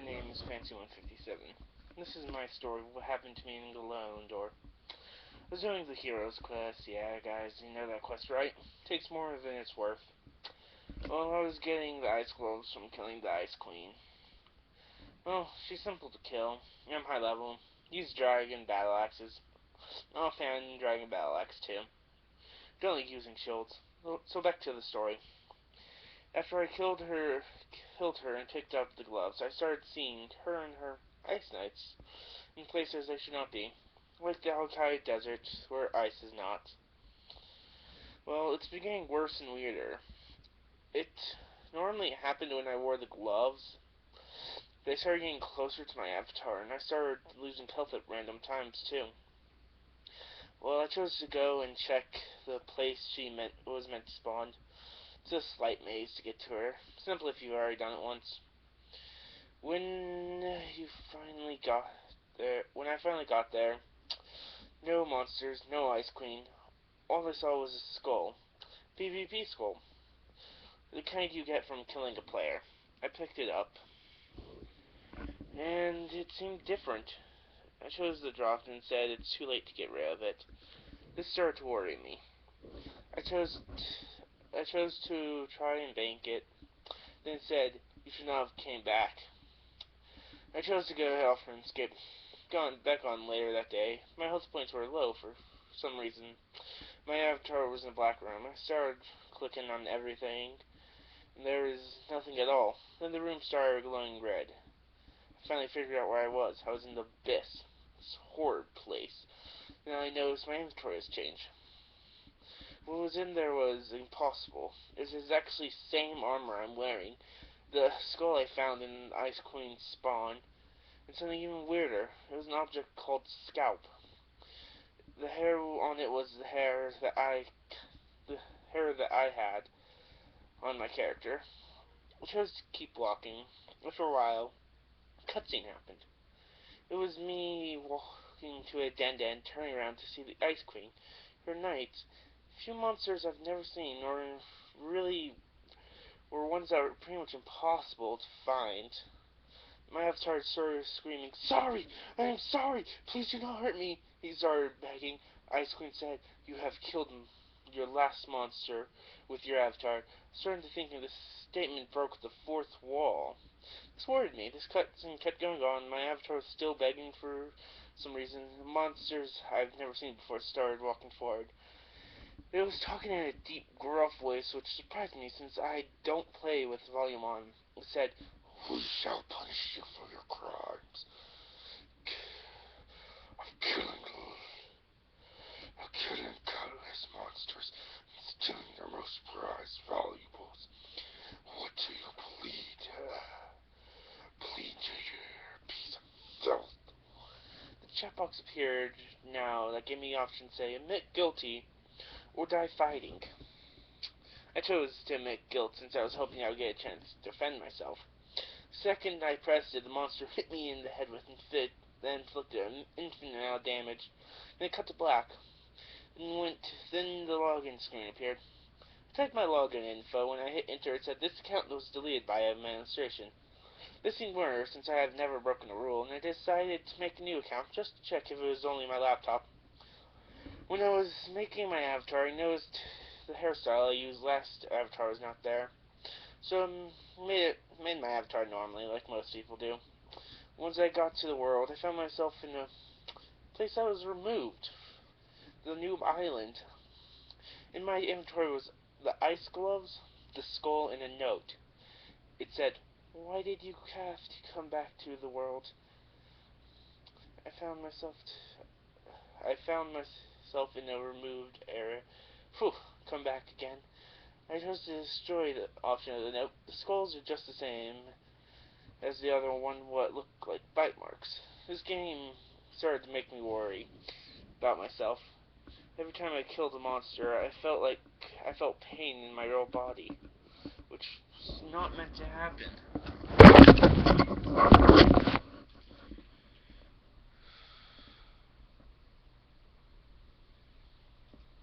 name is fancy157. This is my story of what happened to me in Alone, or I was doing the Heroes quest. Yeah, guys, you know that quest, right? Takes more than it's worth. Well, I was getting the ice gloves from killing the Ice Queen. Well, she's simple to kill. I'm high level. Use dragon battle axes. I'm a fan of dragon battle axe too. Don't like using shields. So back to the story. After I killed her and picked up the gloves, I started seeing her and her ice knights in places they should not be, like the Alkai Desert, where ice is not. Well, it's been getting worse and weirder. It normally happened when I wore the gloves. They started getting closer to my avatar, and I started losing health at random times, too. Well, I chose to go and check the place she was meant to spawn. It's a slight maze to get to her, simple if you've already done it once. When I finally got there, no monsters, no Ice Queen. All I saw was a skull. PvP skull. The kind you get from killing a player. I picked it up, and it seemed different. I chose the drop and said it's too late to get rid of it. This started to worry me. I chose to try and bank it, then said you should not have came back. I chose to go off and skip. Back on later that day. My health points were low for some reason. My avatar was in a black room. I started clicking on everything, and there was nothing at all. Then the room started glowing red. I finally figured out where I was. I was in the abyss. This horrid place. Then I noticed my inventory has changed. What was in there was impossible. It was actually the same armor I'm wearing. The skull I found in Ice Queen's spawn. And something even weirder. It was an object called Scalp. The hair on it was the hair that I had on my character. I chose to keep walking. After a while, a cutscene happened. It was me walking to a den, turning around to see the Ice Queen, her knights. A few monsters I've never seen, or really were ones that were pretty much impossible to find. My avatar started screaming, "Sorry! I am sorry! Please do not hurt me!" He started begging. Ice Queen said, "You have killed your last monster with your avatar." Starting to think this statement broke the fourth wall. This worried me. This cutscene kept going on. My avatar was still begging for some reason. The monsters I've never seen before started walking forward. It was talking in a deep, gruff voice, which surprised me since I don't play with volume on. It said, "Who shall punish you for your crimes of killing countless monsters and stealing their most prized valuables? What do you plead? Plead to your piece of filth." The chat box appeared now that gave me the option to say, "Admit guilty or die fighting." I chose to admit guilt since I was hoping I would get a chance to defend myself. Second I pressed it, the monster hit me in the head with then inflicted an infinite amount of damage. Then it cut to black. Then the login screen appeared. I typed my login info. When I hit enter, it said this account was deleted by administration. This seemed worse since I have never broken a rule, and I decided to make a new account just to check if it was only my laptop. When I was making my avatar, I noticed the hairstyle I used last avatar was not there. So I made my avatar normally, like most people do. Once I got to the world, I found myself in a place that was removed. The new island. In my inventory was the ice gloves, the skull, and a note. It said, "Why did you have to come back to the world?" I found myself in a removed area. Phew, come back again. I chose to destroy the option of the note. The skulls are just the same as the other one, what looked like bite marks. This game started to make me worry about myself. Every time I killed a monster, I felt pain in my real body, which was not meant to happen.